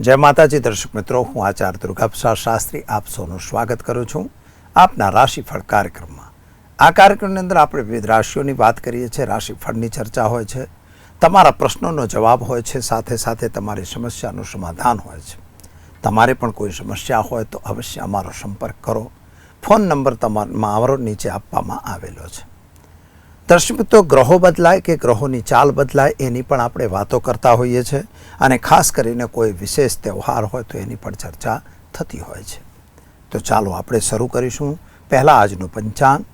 જય માતાજી દર્શક મિત્રો, હું આચાર્ય દુર્ગાપ્રસાદ શાસ્ત્રી આપ સૌનું સ્વાગત કરું છું આપના રાશિફળ કાર્યક્રમમાં. આ કાર્યક્રમની અંદર આપણે વિવિધ રાશિઓની વાત કરીએ છીએ, રાશિફળની ચર્ચા હોય છે, તમારા પ્રશ્નોનો જવાબ હોય છે, સાથે સાથે તમારી સમસ્યાનું સમાધાન હોય છે. તમારે પણ કોઈ સમસ્યા હોય તો અવશ્ય અમારો સંપર્ક કરો. ફોન નંબર તમારો નીચે આપવામાં આવેલો છે. દર્શક મિત્રો, ગ્રહો બદલાય કે ગ્રહોની ચાલ બદલાય એની પણ આપણે વાતો કરતા હોઈએ છીએ, અને ખાસ કરીને કોઈ વિશેષ તહેવાર હોય તો એની પણ ચર્ચા થતી હોય છે. તો ચાલો આપણે શરૂ કરીશું. પહેલાં આજનું પંચાંગ,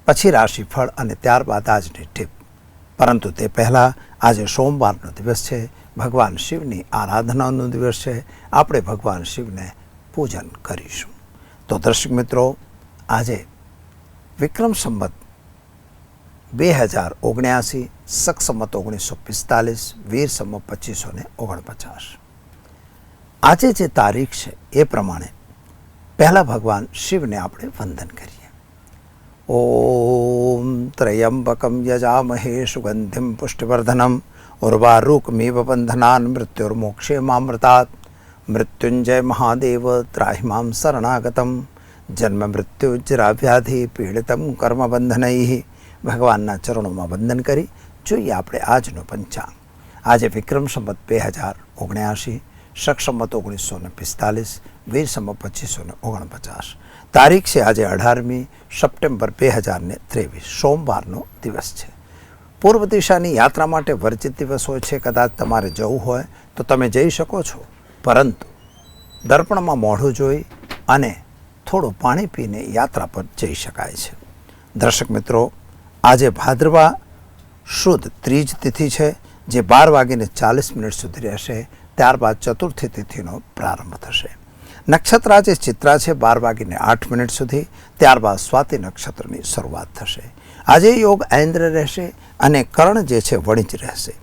પછી રાશિફળ અને ત્યારબાદ આજની ટીપ. પરંતુ તે પહેલાં આજે સોમવારનો દિવસ છે, ભગવાન શિવની આરાધનાનો દિવસ છે. આપણે ભગવાન શિવને પૂજન કરીશું. તો દર્શક મિત્રો, આજે વિક્રમ સંવત 2079, શક સંવત 1945, વીર સંવત 2549. આજે જે તારીખ છે એ પ્રમાણે પહેલાં ભગવાન શિવને આપણે વંદન કરીએ. ઓમ ત્રયંબકમ યજામહે સુગંધિમ પુષ્ટિવર્ધનમ ઉર્વારુકમિવ બંધનાન મૃત્યુર્મોક્ષેમામૃતાત. મૃત્યુંજય મહાદેવ ત્રાહિમામ શરણાગતમ. જન્મ મૃત્યુજરાવ્યાધિ પીડિતમ કર્મબંધનૈઃ. ભગવાનના ચરણોમાં વંદન કરી જોઈએ આપણે આજનું પંચાંગ. આજે વિક્રમ સંવત 2079, શક સંવત 1945, વીર સંવત 2549. તારીખ છે આજે 18મી સપ્ટેમ્બર 2023, સોમવારનો દિવસ છે. પૂર્વ દિશાની યાત્રા માટે વર્જિત દિવસ હોય છે. કદાચ તમારે જવું હોય તો તમે જઈ શકો છો, પરંતુ દર્પણમાં મોઢું જોઈ અને થોડું પાણી પીને યાત્રા પર જઈ શકાય છે. દર્શક મિત્રો, આજે ભાદરવા શુદ્ધ ત્રીજ તિથિ છે, જે 12:40 સુધી રહેશે. ત્યારબાદ ચતુર્થી તિથિનો પ્રારંભ થશે. નક્ષત્ર આજે ચિત્રા છે 12:08 સુધી. ત્યારબાદ સ્વાતિ નક્ષત્રની શરૂઆત થશે. આજે યોગ ઐન્દ્ર રહેશે અને કર્ણ જે છે વણિજ રહેશે.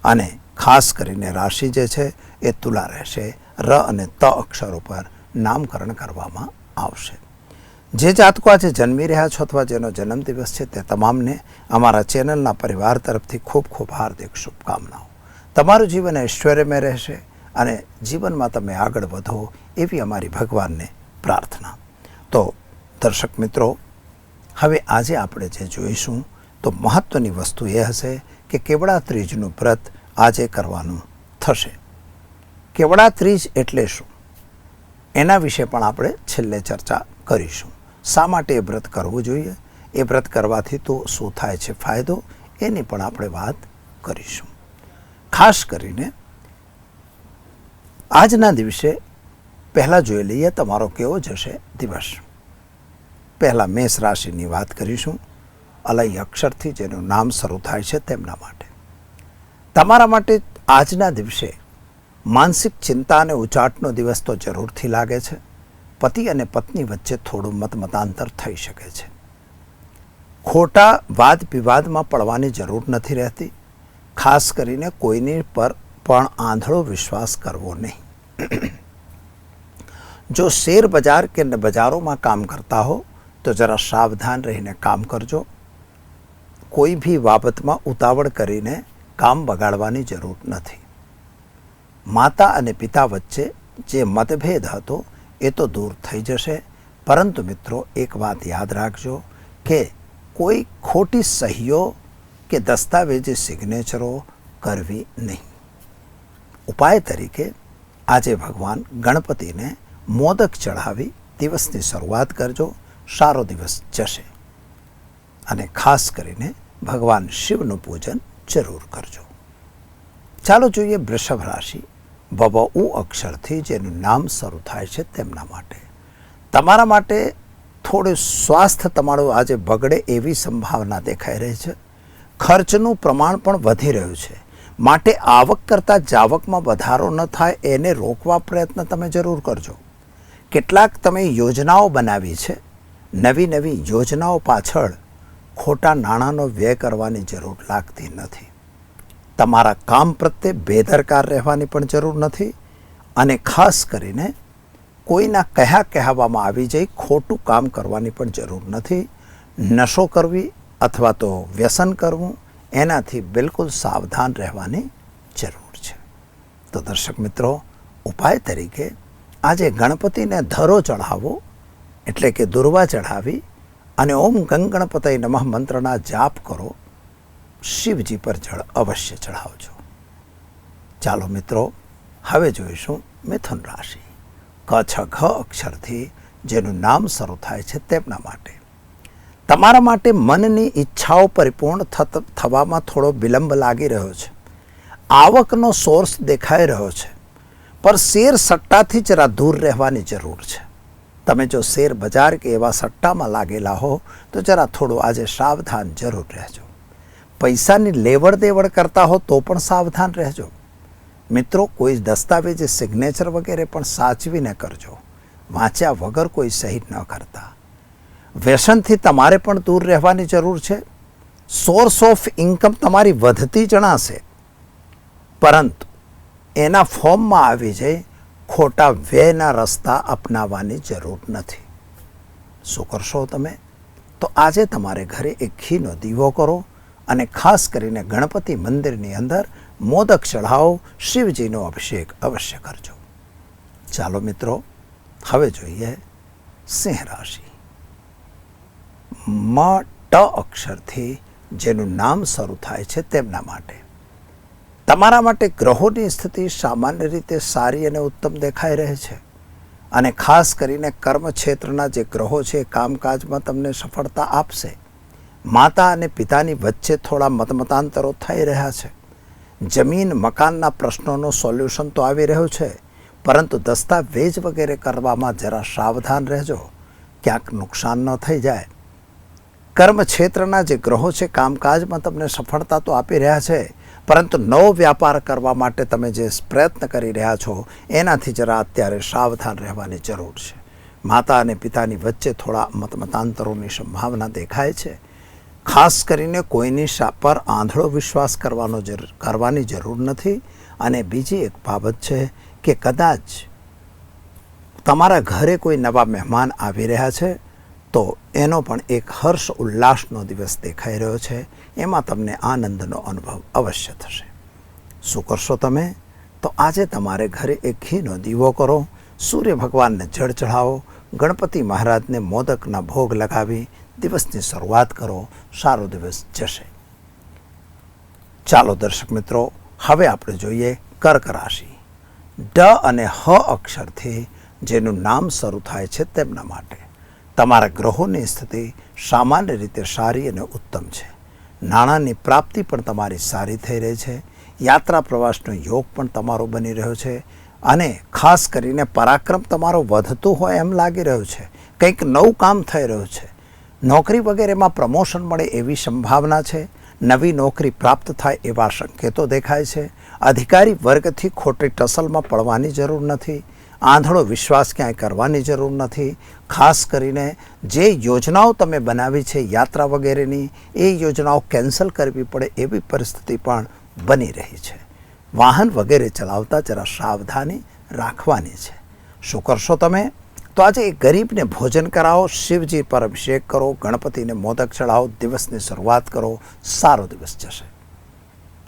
અને ખાસ કરીને રાશિ જે છે એ તુલા રહેશે. ર અને ત અક્ષરો પર નામકરણ કરવામાં આવશે. જે જાતકો આજે જન્મી રહ્યા છો અથવા જેનો જન્મદિવસ છે તે તમામને અમારા ચેનલના પરિવાર તરફથી ખૂબ ખૂબ હાર્દિક શુભકામનાઓ. તમારું જીવન ઐશ્વર્યમય રહેશે અને જીવનમાં તમે આગળ વધો એવી અમારી ભગવાનને પ્રાર્થના. તો દર્શક મિત્રો, હવે આજે આપણે જે જોઈશું તો મહત્ત્વની વસ્તુ એ હશે કે કેવડા ત્રીજનું વ્રત આજે કરવાનું થશે. કેવડા ત્રીજ એટલે શું, એના વિશે પણ આપણે છેલ્લે ચર્ચા કરીશું. શા માટે એ વ્રત કરવું જોઈએ, એ વ્રત કરવાથી તો શું થાય છે ફાયદો, એની પણ આપણે વાત કરીશું. ખાસ કરીને આજના દિવસે પહેલાં જોઈ લઈએ તમારો કેવો જશે દિવસ. પહેલાં મેષ રાશિની વાત કરીશું. અલય અક્ષરથી જેનું નામ શરૂ થાય છે તેમના માટે. તમારા માટે આજના દિવસે માનસિક ચિંતા અને ઉચાટનો દિવસ તો જરૂરથી લાગે છે. પતિ અને પત્ની વચ્ચે થોડું મતમતાંતર થઈ શકે છે. ખોટા વાદ વિવાદમાં પડવાની જરૂર નથી રહેતી. ખાસ કરીને કોઈની પર પણ આંધળો વિશ્વાસ કરવો નહીં. જો શેર બજાર કે બજારોમાં કામ કરતા હો તો જરા સાવધાન રહીને કામ કરજો. કોઈ બી બાબતમાં ઉતાવળ કરીને કામ બગાડવાની જરૂર નથી. માતા અને પિતા વચ્ચે જે મતભેદ હતો એ તો દૂર થઈ જશે. પરંતુ મિત્રો, એક વાત યાદ રાખજો કે કોઈ ખોટી સહીઓ કે દસ્તાવેજી સિગ્નેચરો કરવી નહીં. ઉપાય તરીકે આજે ભગવાન ગણપતિને મોદક ચઢાવી દિવસની શરૂઆત કરજો. સારો દિવસ જશે. અને ખાસ કરીને ભગવાન શિવનું પૂજન જરૂર કરજો. ચાલો જોઈએ વૃષભ રાશિ. વવઉ અક્ષરથી જેનું નામ શરૂ થાય છે તેમના માટે. તમારા માટે થોડું સ્વાસ્થ્ય તમારું આજે બગડે એવી સંભાવના દેખાઈ રહી છે. ખર્ચનું પ્રમાણ પણ વધી રહ્યું છે. માટે આવક કરતાં જાવકમાં વધારો ન થાય એને રોકવા પ્રયત્ન તમે જરૂર કરજો. કેટલાક તમે યોજનાઓ બનાવી છે. નવી નવી યોજનાઓ પાછળ ખોટા નાણાંનો વ્યય કરવાની જરૂર લાગતી નથી. તમારા કામ પ્રત્યે બેદરકાર રહેવાની પણ જરૂર નથી. અને ખાસ કરીને કોઈના કહેવામાં આવી જાય ખોટું કામ કરવાની પણ જરૂર નથી. નશો કરવી અથવા તો વ્યસન કરવું, એનાથી બિલકુલ સાવધાન રહેવાની જરૂર છે. તો દર્શક મિત્રો, ઉપાય તરીકે આજે ગણપતિને ધરો ચઢાવો, એટલે કે દુર્વા ચઢાવી અને ઓમ ગંગણપતય નમઃ મંત્રના જાપ કરો. શિવજી પર જળ અવશ્ય ચઢાવજો. ચાલો મિત્રો, હવે જોઈશું મિથુન રાશિ. ક છ ઘ અક્ષરથી જેનું નામ શરૂ થાય છે તેમના માટે. તમારા માટે મનની ઈચ્છાઓ પરિપૂર્ણ થવામાં થોડો વિલંબ લાગી રહ્યો છે. આવકનો સોર્સ દેખાઈ રહ્યો છે, પર શેર સટ્ટાથી જરા દૂર રહેવાની જરૂર છે. તમે જો શેર બજાર કે એવા સટ્ટામાં લાગેલા હો તો જરા થોડું આજે સાવધાન જરૂર રહેજો. પૈસાની લેવડ દેવડ કરતા હો તો પણ સાવધાન રહેજો. મિત્રો, કોઈ દસ્તાવેજ સિગ્નેચર વગેરે પણ સાચવીને કરજો. વાંચ્યા વગર કોઈ સહી ન કરતા. વ્યસનથી તમારે પણ દૂર રહેવાની જરૂર છે. સોર્સ ઓફ ઇન્કમ તમારી વધતી જણાશે, પરંતુ એના ફોર્મમાં આવી જાય ખોટા વ્યયના રસ્તા અપનાવવાની જરૂર નથી. શું કરશો તમે? તો આજે તમારે ઘરે એક ઘીનો દીવો કરો અને ખાસ કરીને ગણપતિ મંદિરની અંદર મોદક ચઢાવો. શિવજીનો અભિષેક અવશ્ય કરજો. ચાલો મિત્રો, હવે જોઈએ સિંહ રાશિ. મ ટ અક્ષરથી જેનું નામ શરૂ થાય છે તેમના માટે. તમારા માટે ગ્રહોની સ્થિતિ સામાન્ય રીતે સારી અને ઉત્તમ દેખાઈ રહે છે, અને ખાસ કરીને કર્મક્ષેત્રના જે ગ્રહો છે કામકાજમાં તમને સફળતા આપશે. માતા અને પિતાની વચ્ચે થોડા મતમતાંતરો થઈ રહ્યા છે. જમીન મકાનના પ્રશ્નોનું સોલ્યુશન તો આવી રહ્યું છે, પરંતુ દસ્તાવેજ વગેરે કરવામાં જરા સાવધાન રહેજો, ક્યાંક નુકસાન ન થઈ જાય. કર્મક્ષેત્રના જે ગ્રહો છે કામકાજમાં તમને સફળતા તો આપી રહ્યા છે, પરંતુ નવો વ્યાપાર કરવા માટે તમે જે પ્રયત્ન કરી રહ્યા છો એનાથી જરા અત્યારે સાવધાન રહેવાની જરૂર છે. માતા અને પિતાની વચ્ચે થોડા મતમતાંતરોની સંભાવના દેખાય છે. ખાસ કરીને કોઈની પર આંધળો વિશ્વાસ કરવાની જરૂર નથી. અને બીજી એક બાબત છે કે કદાચ તમારા ઘરે કોઈ નવા મહેમાન આવી રહ્યા છે તો એનો પણ એક હર્ષ ઉલ્લાસનો દિવસ દેખાઈ રહ્યો છે. એમાં તમને આનંદનો અનુભવ અવશ્ય થશે. શું કરશો તમે? તો આજે તમારે ઘરે એક ઘીનો દીવો કરો, સૂર્ય ભગવાનને જળ ચઢાવો, ગણપતિ મહારાજને મોદકના ભોગ લગાવી દિવસની શરૂઆત કરો. સારો દિવસ જશે. ચાલો દર્શક મિત્રો, હવે આપણે જોઈએ કર્ક રાશિ. ડ અને હ અક્ષરથી જેનું નામ શરૂ થાય છે તેમના માટે. તમારા ગ્રહોની સ્થિતિ સામાન્ય રીતે સારી અને ઉત્તમ છે. નાણાંની પ્રાપ્તિ પણ તમારી સારી થઈ રહી છે. યાત્રા પ્રવાસનો યોગ પણ તમારો બની રહ્યો છે, અને ખાસ કરીને પરાક્રમ તમારો વધતું હોય એમ લાગી રહ્યું છે. કંઈક નવું કામ થઈ રહ્યું છે. નોકરી વગેરેમાં પ્રમોશન મળે એવી સંભાવના છે. નવી નોકરી પ્રાપ્ત થાય એવા સંકેતો દેખાય છે. અધિકારી વર્ગથી ખોટી ટસલમાં પડવાની જરૂર નથી. આંધળો વિશ્વાસ ક્યાંય કરવાની જરૂર નથી. ખાસ કરીને જે યોજનાઓ તમે બનાવી છે યાત્રા વગેરેની, એ યોજનાઓ કેન્સલ કરવી પડે એવી પરિસ્થિતિ પણ બની રહી છે. વાહન વગેરે ચલાવતા જરા સાવધાની રાખવાની છે. શું કરશો તમે? તો આજે એક ગરીબને ભોજન કરાવો, શિવજી પર અભિષેક કરો, ગણપતિને મોદક ચડાવો, દિવસની શરૂઆત કરો. સારો દિવસ જશે.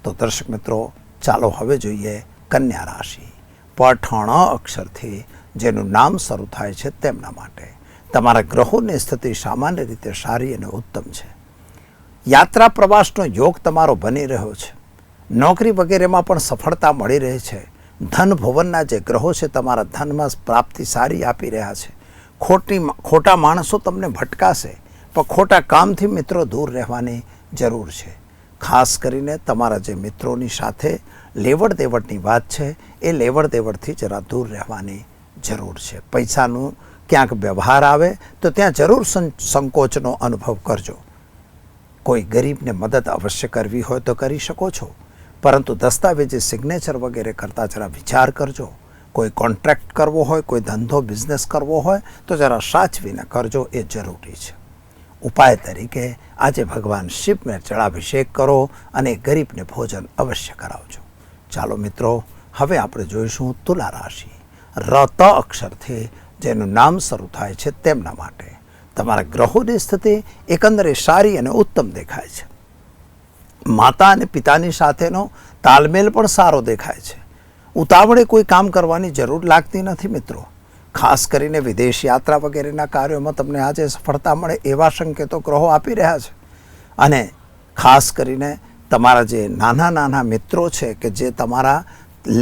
તો દર્શક મિત્રો, ચાલો હવે જોઈએ કન્યા રાશિ. પઠણ અક્ષરથી જેનું નામ શરૂ થાય છે તેમના માટે. તમારા ગ્રહોની સ્થિતિ સામાન્ય રીતે સારી અને ઉત્તમ છે. યાત્રા પ્રવાસનો યોગ તમારો બની રહ્યો છે. નોકરી વગેરેમાં પણ સફળતા મળી રહી છે. ધન ભુવનના જે ગ્રહો છે તમારા ધનમાં પ્રાપ્તિ સારી આપી રહ્યા છે. ખોટા માણસો તમને ભટકાશે, પણ ખોટા કામથી મિત્રો દૂર રહેવાની જરૂર છે. ખાસ કરીને તમારા જે મિત્રોની સાથે લેવડ દેવડની વાત છે એ લેવડ દેવડથી જરા દૂર રહેવાની જરૂર છે. પૈસાનું ક્યાંક વ્યવહાર આવે તો ત્યાં જરૂર સંકોચનો અનુભવ કરજો. કોઈ ગરીબને મદદ અવશ્ય કરવી હોય તો કરી શકો છો, પરંતુ દસ્તાવેજી સિગ્નેચર વગેરે કરતાં જરા વિચાર કરજો. કોઈ કોન્ટ્રાક્ટ કરવો હોય, કોઈ ધંધો બિઝનેસ કરવો હોય તો જરા સાચવીને કરજો, એ જરૂરી છે. ઉપાય તરીકે આજે ભગવાન શિવને જળાભિષેક કરો અને ગરીબને ભોજન અવશ્ય કરાવજો. ચાલો મિત્રો, હવે આપણે જોઈશું તુલા રાશિ. રત અક્ષરથી જેનું નામ શરૂ થાય છે તેમના માટે. તમારા ગ્રહોની સ્થિતિ એકંદરે સારી અને ઉત્તમ દેખાય છે. માતા અને પિતાની સાથેનો તાલમેલ પણ સારો દેખાય છે. ઉતાવળે કોઈ કામ કરવાની જરૂર લાગતી નથી મિત્રો. ખાસ કરીને વિદેશ યાત્રા વગેરેના કાર્યોમાં તમને આજે સફળતા મળે એવા સંકેતો ગ્રહો આપી રહ્યા છે. અને ખાસ કરીને તમારા જે નાના નાના મિત્રો છે કે જે તમારા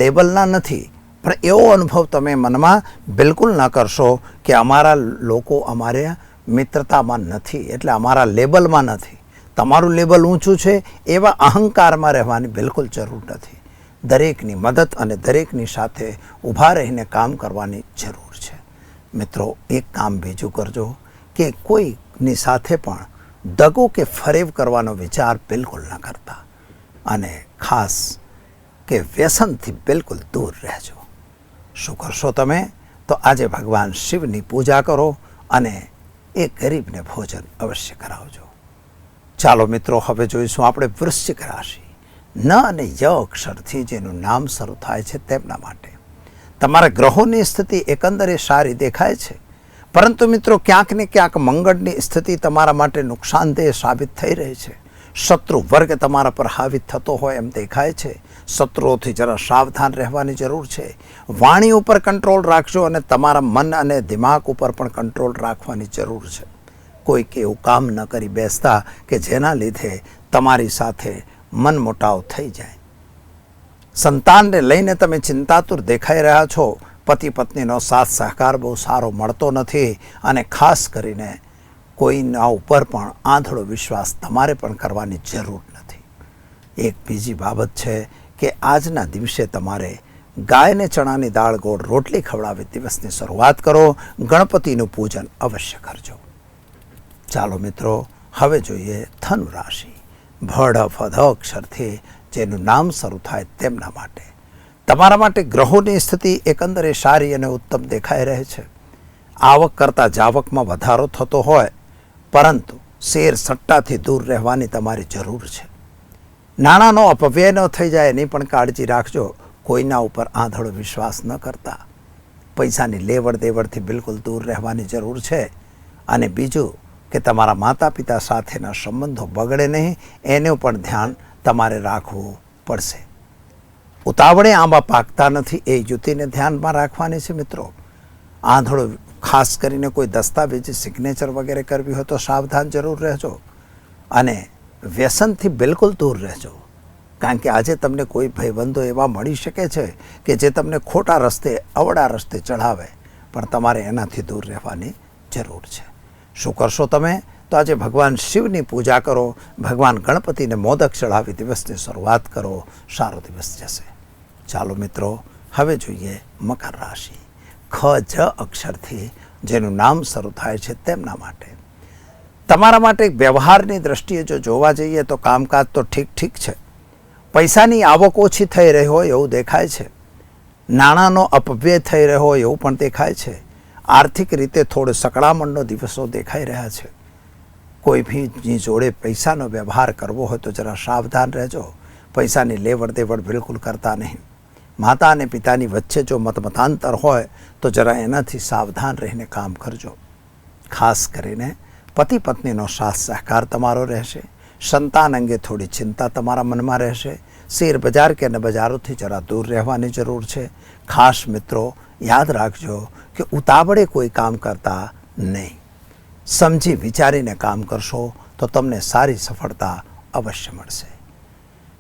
લેવલના નથી, પણ એવો અનુભવ તમે મનમાં બિલકુલ ન કરશો કે અમારા લોકો અમારે મિત્રતામાં નથી, એટલે અમારા લેવલમાં નથી. તમારું લેવલ ઊંચું છે એવા અહંકારમાં રહેવાની બિલકુલ જરૂર નથી. દરેકની મદદ અને દરેકની સાથે ઊભા રહીને કામ કરવાની જરૂર છે. મિત્રો, એક કામ બીજું કરજો કે કોઈની સાથે પણ દગો કે ફરેબ કરવાનો વિચાર બિલકુલ ન કરતા, અને ખાસ કે વ્યસનથી બિલકુલ દૂર રહેજો. શું કરશો તમે? તો આજે ભગવાન શિવની પૂજા કરો અને એ ગરીબને ભોજન અવશ્ય કરાવજો. ચાલો મિત્રો, હવે જોઈશું આપણે વૃશ્ચિક રાશિ. ન અને ય અક્ષરથી જેનું નામ શરૂ થાય છે તેમના માટે તમારા ગ્રહોની સ્થિતિ એકંદરે સારી દેખાય છે, પરંતુ મિત્રો ક્યાંક ને ક્યાંક મંગળની સ્થિતિ તમારા માટે નુકસાનદેહ સાબિત થઈ રહી છે. શત્રુ વર્ગ તમારા પર હાવી થતો હોય એમ દેખાય છે. શત્રુઓથી જરા સાવધાન રહેવાની જરૂર છે. વાણી ઉપર કંટ્રોલ રાખજો અને તમારા મન અને દિમાગ ઉપર પણ કંટ્રોલ રાખવાની જરૂર છે. કોઈક એવું કામ ન કરી બેસતા કે જેના લીધે તમારી સાથે મનમોટાવ થઈ જાય. સંતાનને લઈને તમે ચિંતાતુર દેખાઈ રહ્યા છો. પતિ પત્નીનો સાથ સહકાર બહુ સારો મળતો નથી, અને ખાસ કરીને કોઈના ઉપર પણ આંધળો વિશ્વાસ તમારે પણ કરવાની જરૂર નથી. એક બીજી બાબત છે કે આજના દિવસે તમારે ગાયને ચણાની દાળ ગોળ રોટલી ખવડાવી દિવસની શરૂઆત કરો. ગણપતિનું પૂજન અવશ્ય કરજો. ચાલો મિત્રો, હવે જોઈએ ધનુ રાશિ. ભડ ફધ અક્ષરથી જેનું નામ શરૂ થાય તેમના માટે તમારા માટે ગ્રહોની સ્થિતિ એકંદરે સારી અને ઉત્તમ દેખાઈ રહે છે. આવક કરતાં જાવકમાં વધારો થતો હોય, પરંતુ શેર સટ્ટાથી દૂર રહેવાની તમારી જરૂર છે. નાણાંનો અપવ્યય ન થઈ જાય એની પણ કાળજી રાખજો. કોઈના ઉપર આંધળો વિશ્વાસ ન કરતા. પૈસાની લેવડ દેવડથી બિલકુલ દૂર રહેવાની જરૂર છે. અને બીજું કે તમારા માતા પિતા સાથેના સંબંધો બગડે નહીં એનું પણ ધ્યાન તમારે રાખવું પડશે. ઉતાવળે આંબા પાકતા નથી એ યુતિને ધ્યાનમાં રાખવાની છે મિત્રો. આંધળો ખાસ કરીને કોઈ દસ્તાવેજ સિગ્નેચર વગેરે કરવી હોય તો સાવધાન જરૂર રહેજો. અને વ્યસનથી બિલકુલ દૂર રહેજો, કારણ કે આજે તમને કોઈ ભાઈબંધો એવા મળી શકે છે કે જે તમને ખોટા રસ્તે અવળા રસ્તે ચઢાવે, પણ તમારે એનાથી દૂર રહેવાની જરૂર છે. શું કરશો તમે? તો આજે ભગવાન શિવની પૂજા કરો. ભગવાન ગણપતિને મોદક ચઢાવી દિવસની શરૂઆત કરો. સારો દિવસ જશે. ચાલો મિત્રો, હવે જોઈએ મકર રાશિ. ખ જ અક્ષરથી જેનું નામ શરૂ થાય છે તેમના માટે તમારા માટે વ્યવહારની દ્રષ્ટિએ જો જોવા જઈએ તો કામકાજ તો ઠીક છે. પૈસાની આવક ઓછી થઈ રહી હોય એવું દેખાય છે. નાણાંનો અપવ્યય થઈ રહ્યો હોય એવું પણ દેખાય છે. આર્થિક રીતે થોડો સકડામણનો દિવસો દેખાઈ રહ્યા છે. કોઈ ભીની જોડે પૈસાનો વ્યવહાર કરવો હોય તો જરા સાવધાન રહેજો. પૈસાની લેવડ દેવડ બિલકુલ કરતા નહીં. માતા અને પિતાની વચ્ચે જો મતાંતર હોય તો જરા એનાથી સાવધાન રહીને કામ કરજો. ખાસ કરીને પતિ પત્નીનો સાથ સહકાર તમારો રહેશે. સંતાન અંગે થોડી ચિંતા તમારા મનમાં રહેશે. શેર બજાર કે અન્ય બજારોથી જરા દૂર રહેવાની જરૂર છે. ખાસ મિત્રો, યાદ રાખજો કે ઉતાવળે કોઈ કામ કરતા નહીં. સમજી વિચારીને કામ કરશો તો તમને સારી સફળતા અવશ્ય મળશે.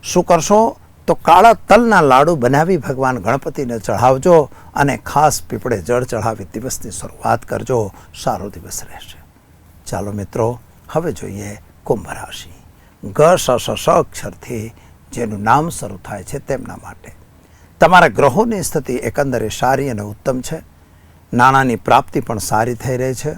શું કરશો? તો કાળા તલના લાડુ બનાવી ભગવાન ગણપતિને ચઢાવજો અને ખાસ પીપળે જળ ચઢાવી દિવસની શરૂઆત કરજો. સારો દિવસ રહેશે. ચાલો મિત્રો, હવે જોઈએ કુંભ રાશિ. ગ સ સ અક્ષરથી જેનું નામ શરૂ થાય છે તેમના માટે તમારા ગ્રહોની સ્થિતિ એકંદરે સારી અને ઉત્તમ છે. નાણાંની પ્રાપ્તિ પણ સારી થઈ રહી છે.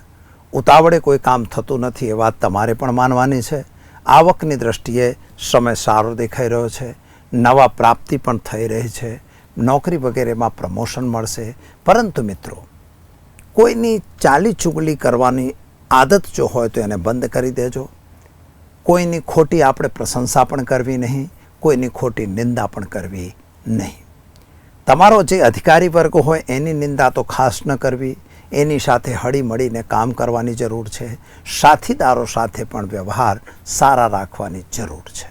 ઉતાવળે કોઈ કામ થતું નથી એ વાત તમારે પણ માનવાની છે. આવકની દ્રષ્ટિએ સમય સારો દેખાઈ રહ્યો છે. નવા પ્રાપ્તિ પણ થઈ રહી છે. નોકરી વગેરેમાં પ્રમોશન મળશે. પરંતુ મિત્રો, કોઈની ચાલી ચુગલી કરવાની આદત જો હોય તો એને બંધ કરી દેજો. કોઈની ખોટી આપણે પ્રશંસા પણ કરવી નહીં, કોઈની ખોટી નિંદા પણ કરવી નહીં. તમારો જે અધિકારી વર્ગ હોય એની નિંદા તો ખાસ ન કરવી. એની સાથે હળી મળીને કામ કરવાની જરૂર છે. સાથીદારો સાથે પણ વ્યવહાર સારા રાખવાની જરૂર છે.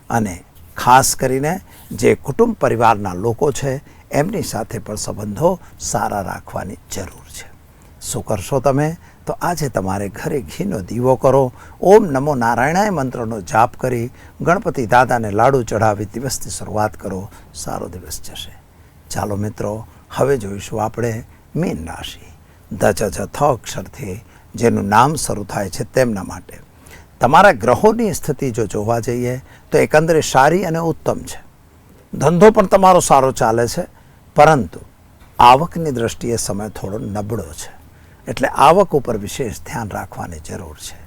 અને ખાસ કરીને જે કુટુંબ પરિવારના લોકો છે એમની સાથે પણ સંબંધો સારા રાખવાની જરૂર છે. શું કરશો તમે? તો આજે તમારે ઘરે ઘીનો દીવો કરો, ઓમ નમો નારાયણાય મંત્રનો જાપ કરી ગણપતિ દાદાને લાડુ ચઢાવી દિવસની શરૂઆત કરો. સારો દિવસ જશે. ચાલો મિત્રો, હવે જોઈશું આપણે મીન રાશિ. ધ અક્ષરથી જેનું નામ શરૂ થાય છે તેમના માટે તમારા ગ્રહોની સ્થિતિ જો જોવા જઈએ તો એકંદરે સારી અને ઉત્તમ છે. ધંધો પણ તમારો સારો ચાલે છે, પરંતુ આવકની દ્રષ્ટિએ સમય થોડો નબળો છે, એટલે આવક ઉપર વિશેષ ધ્યાન રાખવાની જરૂર છે.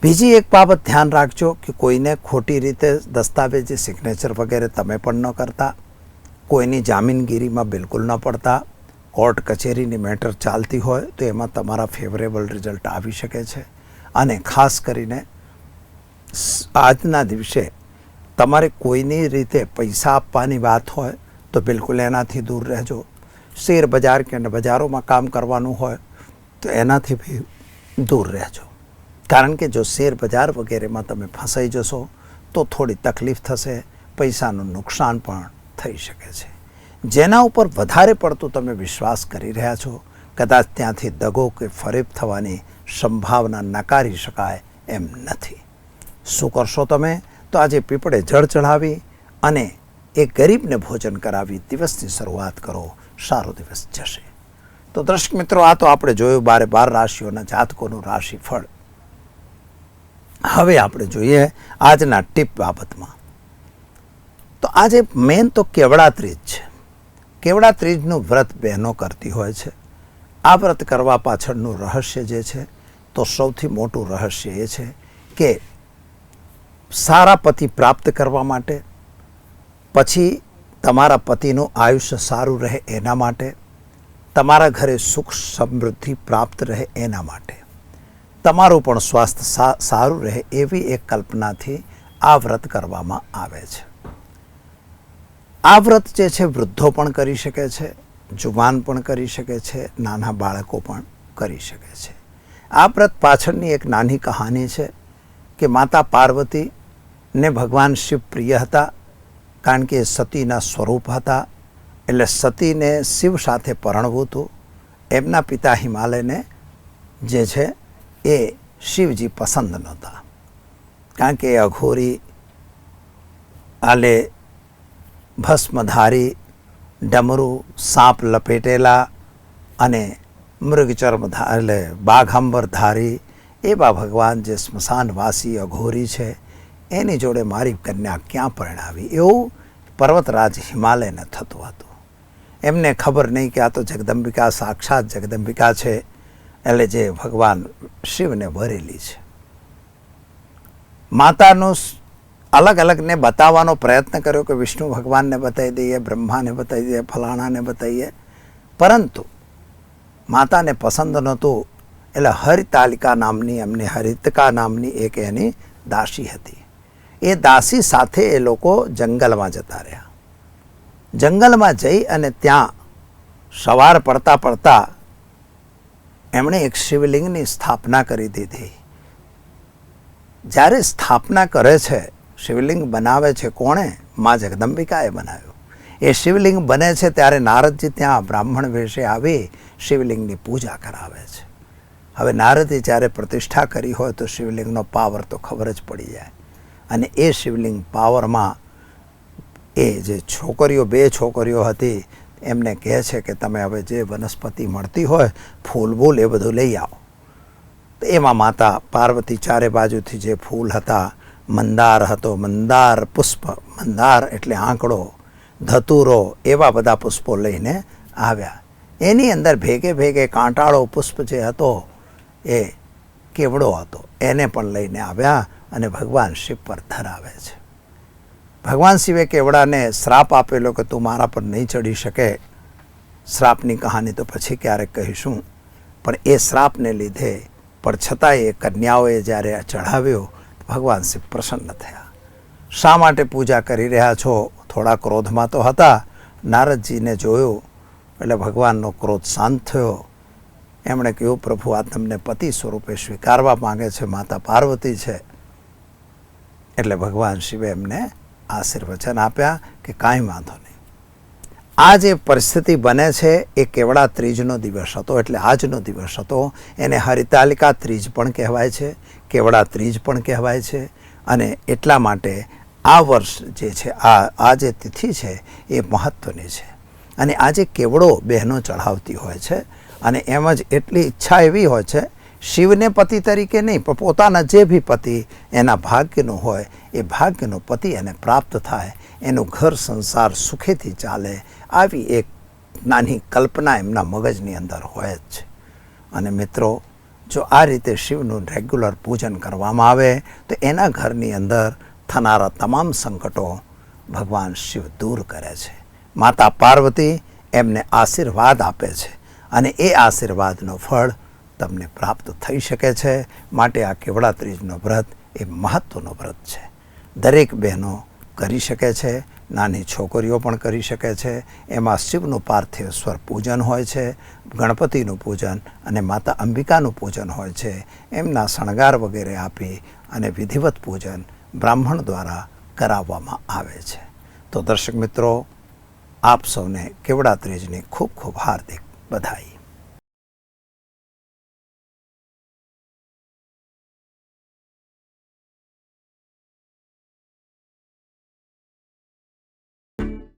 બીજી એક બાબત ધ્યાન રાખજો કે કોઈને ખોટી રીતે દસ્તાવેજી સિગ્નેચર વગેરે તમે પણ ન કરતા, કોઈની જામીનગીરીમાં બિલકુલ ન પડતા. કોર્ટ કચેરીની મેટર ચાલતી હોય તો એમાં તમારા ફેવરેબલ રિઝલ્ટ આવી શકે છે. અને ખાસ કરીને આજના દિવસે તમારે કોઈની રીતે પૈસા આપવાની વાત હોય તો બિલકુલ એનાથી દૂર રહેજો. શેર બજાર કે બજારોમાં કામ કરવાનું હોય તો એનાથી બી દૂર રહેજો, કારણ કે જો શેર બજાર વગેરેમાં તમે ફસાઈ જશો તો થોડી તકલીફ થશે, પૈસાનું નુકસાન પણ થઈ શકે છે. જેના ઉપર વધારે પડતું તમે વિશ્વાસ કરી રહ્યા છો, કદાચ ત્યાંથી દગો કે ફરેબ થવાની સંભાવના નકારી શકાય એમ નથી. શું કરશો તમે? તો આજે પીપળે જળ ચઢાવી અને એક ગરીબને ભોજન કરાવી દિવસની શરૂઆત કરો. સારો દિવસ જશે. તો દર્શક મિત્રો, આ તો આપણે જોયું 12 રાશિઓના જાતકોનું રાશિફળ. હવે આપણે જોઈએ આજના ટીપ બાબતમાં. તો આજે મેન તો કેવડા ત્રીજ છે. કેવડા ત્રીજનું વ્રત બહેનો કરતી હોય છે. આ વ્રત કરવા પાછળનું રહસ્ય જે છે તો સૌથી મોટું રહસ્ય એ છે કે સારા પતિ પ્રાપ્ત કરવા માટે, પછી તમારા પતિનું આયુષ્ય સારું રહે એના માટે, તમારા ઘરે સુખ સમૃદ્ધિ પ્રાપ્ત રહે એના માટે, તમારું પણ સ્વાસ્થ્ય સારું રહે એવી એક કલ્પનાથી આ વ્રત કરવામાં આવે છે. આ વ્રત જે છે વૃદ્ધો પણ કરી શકે છે, જુવાન પણ કરી શકે છે, નાના બાળકો પણ કરી શકે છે. આ વ્રત પાછળની એક નાની કહાની છે કે માતા પાર્વતીને ભગવાન શિવ પ્રિય હતા, કારણ કે સતીના સ્વરૂપ હતા. એટલે સતીને શિવ સાથે પરણવું હતું. એમના પિતા હિમાલયને જે છે એ શિવજી પસંદ નહોતા, કારણ કે એ અઘોરી, આલે ભસ્મધારી, ડમરું, સાપ લપેટેલા અને મૃગચર્મ એટલે બાઘાંબરધારી એવા ભગવાન જે સ્મશાનવાસી અઘોરી છે એની જોડે મારી કન્યા ક્યાં પરણાવી, એવું પર્વતરાજ હિમાલયને થતું હતું. એમને ખબર નહીં કે આ તો જગદંબિકા, સાક્ષાત જગદંબિકા છે, એટલે જે ભગવાન શિવને વરેલી છે. માતાનું અલગ અલગને બતાવવાનો પ્રયત્ન કર્યો કે વિષ્ણુ ભગવાનને બતાવી દઈએ, બ્રહ્માને બતાવી દઈએ, ફલાણાને બતાવીએ, પરંતુ માતાને પસંદ નહોતું. એટલે હરિતાલિકા નામની, એમની હરિતકા નામની એક એની દાસી હતી. એ દાસી સાથે એ લોકો જંગલમાં જતા રહ્યા. જંગલમાં જઈ અને ત્યાં સવાર પડતા પડતા એમણે એક શિવલિંગની સ્થાપના કરી દીધી. જ્યારે સ્થાપના કરે છે, શિવલિંગ બનાવે છે કોણે? મા જગદંબિકાએ બનાવ્યું. એ શિવલિંગ બને છે ત્યારે નારદજી ત્યાં બ્રાહ્મણ વેશે આવી શિવલિંગની પૂજા કરાવે છે. હવે નારદે જ્યારે પ્રતિષ્ઠા કરી હોય તો શિવલિંગનો પાવર તો ખબર જ પડી જાય. અને એ શિવલિંગ પાવરમાં એ જે છોકરીઓ, 2 છોકરીઓ હતી, એમને કહે છે કે તમે હવે જે વનસ્પતિ મળતી હોય, ફૂલ બૂલ, એ બધું લઈ આવો. તો એમાં માતા પાર્વતી ચારે બાજુથી જે ફૂલ હતા, મંદાર હતો, મંદાર પુષ્પ, મંદાર એટલે આંકડો, ધતુરો, એવા બધા પુષ્પો લઈને આવ્યા. એની અંદર ભેગે ભેગે કાંટાળો પુષ્પ જે હતો એ કેવડો હતો, એને પણ લઈને આવ્યા અને ભગવાન શિવ પર ધરાવે છે. ભગવાન શિવે કેવડાને શ્રાપ આપેલો કે તું મારા પર નહીં ચડી શકે. શ્રાપની કહાની તો પછી ક્યારેક કહીશું, પણ એ શ્રાપને લીધે પણ છતાંય એ કન્યાઓએ જ્યારે ચઢાવ્યો ભગવાન શિવ પ્રસન્ન થયા. શા માટે પૂજા કરી રહ્યા છો? થોડા ક્રોધમાં તો હતા. નારદજીને જોયું એટલે ભગવાનનો ક્રોધ શાંત થયો. એમણે કહ્યું, પ્રભુ આ તમને પતિ સ્વરૂપે સ્વીકારવા માંગે છે, માતા પાર્વતી છે. એટલે ભગવાન શિવે એમને આશીર્વચન આપ્યા કે કાંઈ વાંધો નહીં, આ જે પરિસ્થિતિ બને છે એ કેવડા ત્રીજનો દિવસ હતો, એટલે આજનો દિવસ હતો. એને હરિતાલિકા ત્રીજ પણ કહેવાય છે, કેવડા ત્રીજ પણ કહેવાય છે. અને એટલા માટે આ વર્ષ જે છે, આ જે તિથિ છે એ મહત્ત્વની છે. અને આજે કેવડો બહેનો ચઢાવતી હોય છે. અને એમ જ એટલી ઈચ્છા એવી હોય છે, શિવને પતિ તરીકે નહીં, પણ પોતાના જે બી પતિ એના ભાગ્યનો હોય એ ભાગ્યનો પતિ એને પ્રાપ્ત થાય, એનું ઘર સંસાર સુખેથી ચાલે, આવી એક નાની કલ્પના એમના મગજની અંદર હોય જ છે. અને મિત્રો, જો આ રીતે શિવનું રેગ્યુલર પૂજન કરવામાં આવે તો એના ઘરની અંદર થનારા તમામ સંકટો ભગવાન શિવ દૂર કરે છે. માતા પાર્વતી એમને આશીર્વાદ આપે છે અને એ આશીર્વાદનો ફળ તમને પ્રાપ્ત થઈ શકે છે. માટે આ કેવડા ત્રીજનો વ્રત એ મહત્ત્વનો વ્રત છે. દરેક બહેનો કરી શકે છે, નાની છોકરીઓ પણ કરી શકે છે. એમાં શિવનું પાર્થિવેશ્વર પૂજન હોય છે, ગણપતિનું પૂજન અને માતા અંબિકાનું પૂજન હોય છે. એમના શણગાર વગેરે આપી અને વિધિવત પૂજન બ્રાહ્મણ દ્વારા કરાવવામાં આવે છે. તો દર્શક મિત્રો, આપ સૌને કેવડા ત્રીજની ખૂબ ખૂબ હાર્દિક બધાઈ.